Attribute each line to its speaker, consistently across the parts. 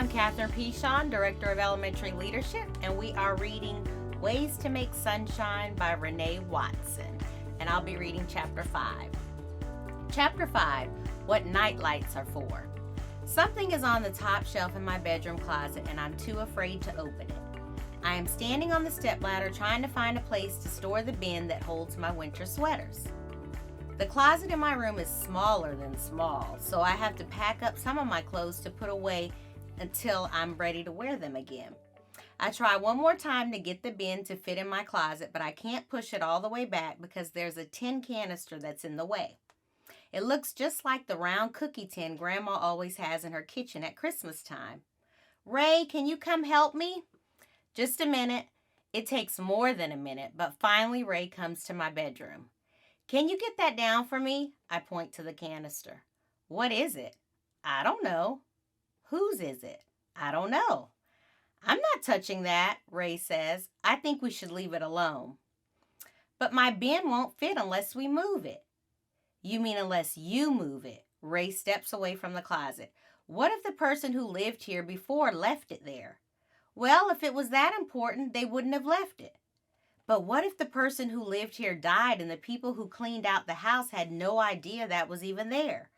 Speaker 1: I'm Catherine Pichon, Director of Elementary Leadership, and we are reading Ways to Make Sunshine by Renee Watson. And I'll be reading Chapter 5. Chapter 5, What Nightlights Are For. Something is on the top shelf in my bedroom closet, and I'm too afraid to open it. I am standing on the stepladder trying to find a place to store the bin that holds my winter sweaters. The closet in my room is smaller than small, so I have to pack up some of my clothes to put away until I'm ready to wear them again. I try one more time to get the bin to fit in my closet, but I can't push it all the way back because there's a tin canister that's in the way. It looks just like the round cookie tin Grandma always has in her kitchen at Christmas time. "Ray, can you come help me?" "Just a minute." It takes more than a minute, but finally Ray comes to my bedroom. "Can you get that down for me?" I point to the canister. "What is it?" "I don't know." "Whose is it?" "I don't know." "I'm not touching that," Ray says. "I think we should leave it alone." "But my bin won't fit unless we move it." "You mean unless you move it?" Ray steps away from the closet. "What if the person who lived here before left it there?" "Well, if it was that important, they wouldn't have left it." "But what if the person who lived here died and the people who cleaned out the house had no idea that was even there?"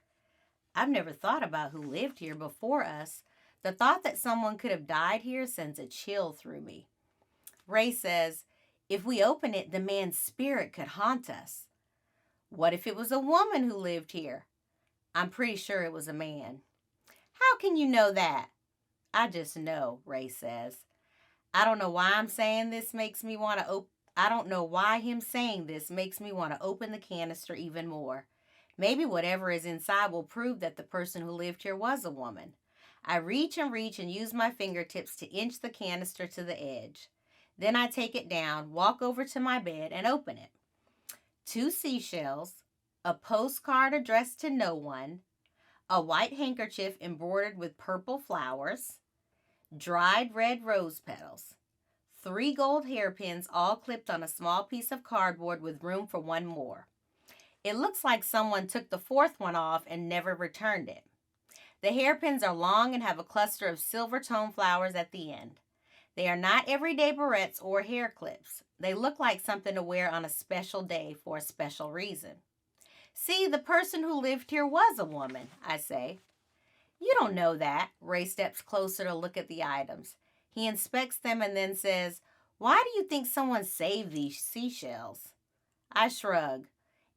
Speaker 1: I've never thought about who lived here before us. The thought that someone could have died here sends a chill through me. Ray says, "If we open it, the man's spirit could haunt us." "What if it was a woman who lived here?" "I'm pretty sure it was a man." "How can you know that?" "I just know," Ray says. I don't know why him saying this makes me want to open the canister even more. Maybe whatever is inside will prove that the person who lived here was a woman. I reach and use my fingertips to inch the canister to the edge. Then I take it down, walk over to my bed, and open it. 2 seashells, a postcard addressed to no one, a white handkerchief embroidered with purple flowers, dried red rose petals, 3 gold hairpins all clipped on a small piece of cardboard with room for one more. It looks like someone took the 4th one off and never returned it. The hairpins are long and have a cluster of silver tone flowers at the end. They are not everyday barrettes or hair clips. They look like something to wear on a special day for a special reason. "See, the person who lived here was a woman," I say. "You don't know that." Ray steps closer to look at the items. He inspects them and then says, "Why do you think someone saved these seashells?" I shrug.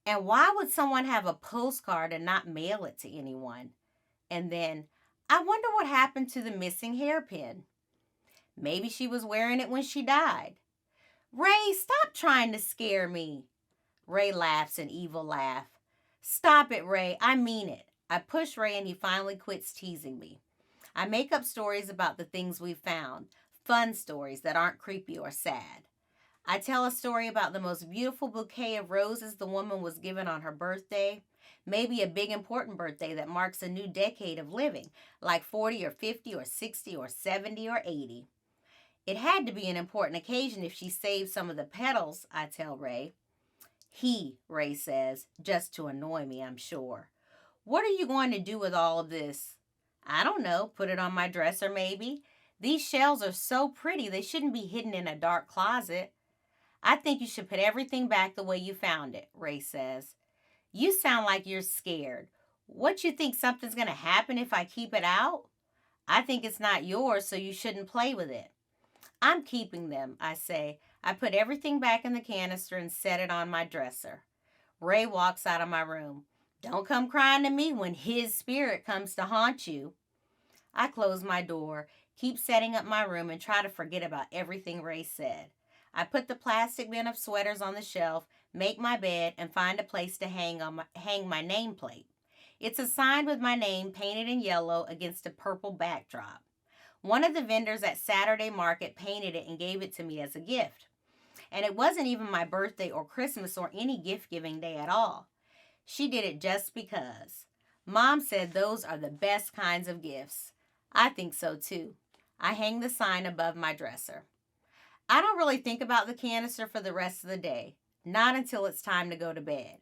Speaker 1: "And why would someone have a postcard and not mail it to anyone?" And then, "I wonder what happened to the missing hairpin." "Maybe she was wearing it when she died." "Ray, stop trying to scare me." Ray laughs an evil laugh. "Stop it, Ray. I mean it." I push Ray and he finally quits teasing me. I make up stories about the things we've found, fun stories that aren't creepy or sad. I tell a story about the most beautiful bouquet of roses the woman was given on her birthday, maybe a big important birthday that marks a new decade of living, like 40 or 50 or 60 or 70 or 80. It had to be an important occasion if she saved some of the petals, I tell Ray. Ray says, just to annoy me, I'm sure. "What are you going to do with all of this?" "I don't know, put it on my dresser maybe. These shells are so pretty, they shouldn't be hidden in a dark closet." "I think you should put everything back the way you found it," Ray says. "You sound like you're scared. What, you think something's going to happen if I keep it out?" "I think it's not yours, so you shouldn't play with it." "I'm keeping them," I say. I put everything back in the canister and set it on my dresser. Ray walks out of my room. "Don't come crying to me when his spirit comes to haunt you." I close my door, keep setting up my room, and try to forget about everything Ray said. I put the plastic bin of sweaters on the shelf, make my bed, and find a place to hang my nameplate. It's a sign with my name painted in yellow against a purple backdrop. One of the vendors at Saturday Market painted it and gave it to me as a gift. And it wasn't even my birthday or Christmas or any gift-giving day at all. She did it just because. Mom said those are the best kinds of gifts. I think so too. I hang the sign above my dresser. I don't really think about the canister for the rest of the day, not until it's time to go to bed.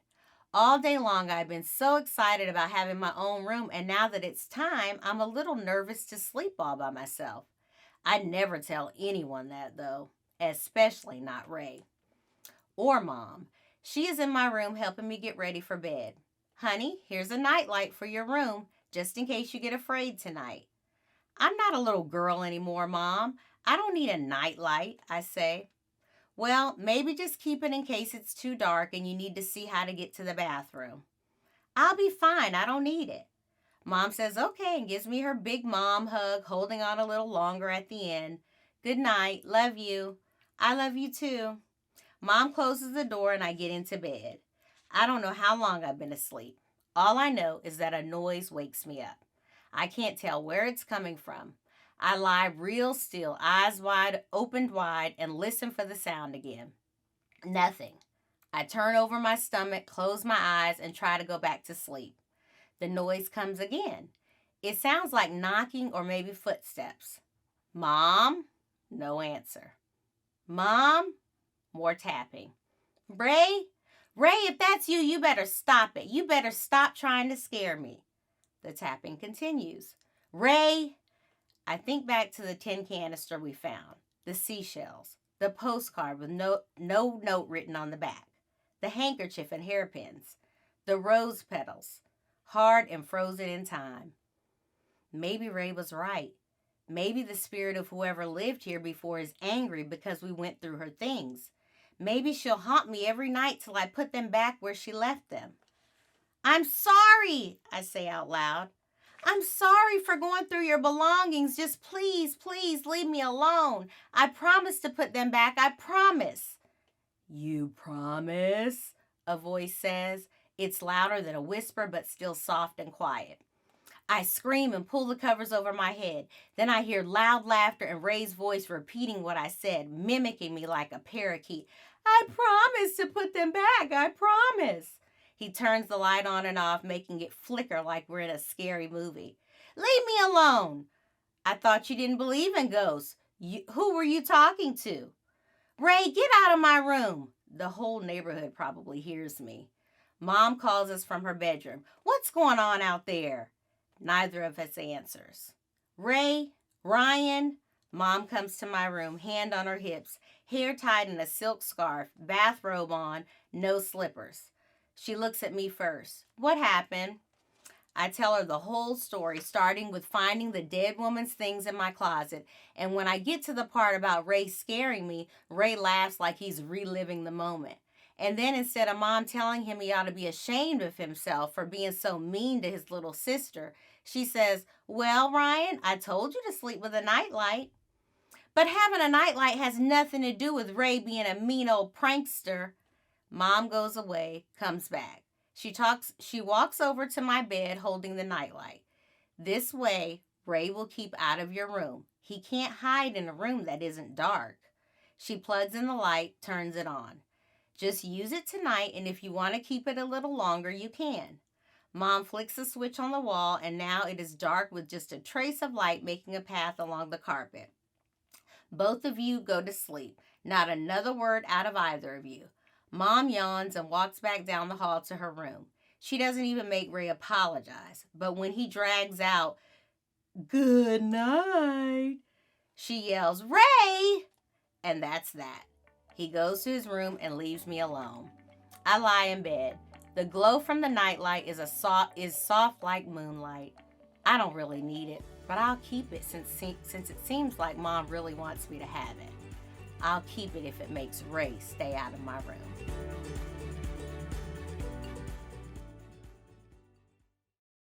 Speaker 1: All day long, I've been so excited about having my own room, and now that it's time, I'm a little nervous to sleep all by myself. I never tell anyone that, though, especially not Ray or Mom. She is in my room helping me get ready for bed. Honey, here's a nightlight for your room, just in case you get afraid tonight. I'm not a little girl anymore, Mom. I don't need a nightlight, I say. Well, maybe just keep it in case it's too dark and you need to see how to get to the bathroom. I'll be fine. I don't need it. Mom says okay and gives me her big mom hug, holding on a little longer at the end. Good night. Love you. I love you too. Mom closes the door and I get into bed. I don't know how long I've been asleep. All I know is that a noise wakes me up. I can't tell where it's coming from. I lie real still, eyes opened wide, and listen for the sound again. Nothing. I turn over my stomach, close my eyes, and try to go back to sleep. The noise comes again. It sounds like knocking or maybe footsteps. Mom? No answer. Mom? More tapping. Ray? Ray, if that's you, you better stop it. You better stop trying to scare me. The tapping continues. Ray? I think back to the tin canister we found, the seashells, the postcard with no note written on the back, the handkerchief and hairpins, the rose petals, hard and frozen in time. Maybe Ray was right. Maybe the spirit of whoever lived here before is angry because we went through her things. Maybe she'll haunt me every night till I put them back where she left them. I'm sorry, I say out loud. I'm sorry for going through your belongings. Just please, please leave me alone. I promise to put them back. I promise. You promise? A voice says. It's louder than a whisper, but still soft and quiet. I scream and pull the covers over my head. Then I hear loud laughter and Ray's voice repeating what I said, mimicking me like a parakeet. I promise to put them back. I promise. He turns the light on and off, making it flicker like we're in a scary movie. Leave me alone. I thought you didn't believe in ghosts. Who were you talking to? Ray, get out of my room. The whole neighborhood probably hears me. Mom calls us from her bedroom. What's going on out there? Neither of us answers. Ray, Ryan. Mom comes to my room, hand on her hips, hair tied in a silk scarf, bathrobe on, no slippers. She looks at me first. What happened? I tell her the whole story, starting with finding the dead woman's things in my closet. And when I get to the part about Ray scaring me, Ray laughs like he's reliving the moment. And then instead of Mom telling him he ought to be ashamed of himself for being so mean to his little sister, she says, well, Ryan, I told you to sleep with a nightlight. But having a nightlight has nothing to do with Ray being a mean old prankster. Mom goes away, comes back. She walks over to my bed holding the nightlight. This way, Ray will keep out of your room. He can't hide in a room that isn't dark. She plugs in the light, turns it on. Just use it tonight, and if you want to keep it a little longer, you can. Mom flicks a switch on the wall, and now it is dark with just a trace of light making a path along the carpet. Both of you go to sleep. Not another word out of either of you. Mom yawns and walks back down the hall to her room. She doesn't even make Ray apologize, but when he drags out, good night, she yells, Ray! And that's that. He goes to his room and leaves me alone. I lie in bed. The glow from the nightlight is soft like moonlight. I don't really need it, but I'll keep it since it seems like Mom really wants me to have it. I'll keep it if it makes Ray stay out of my room.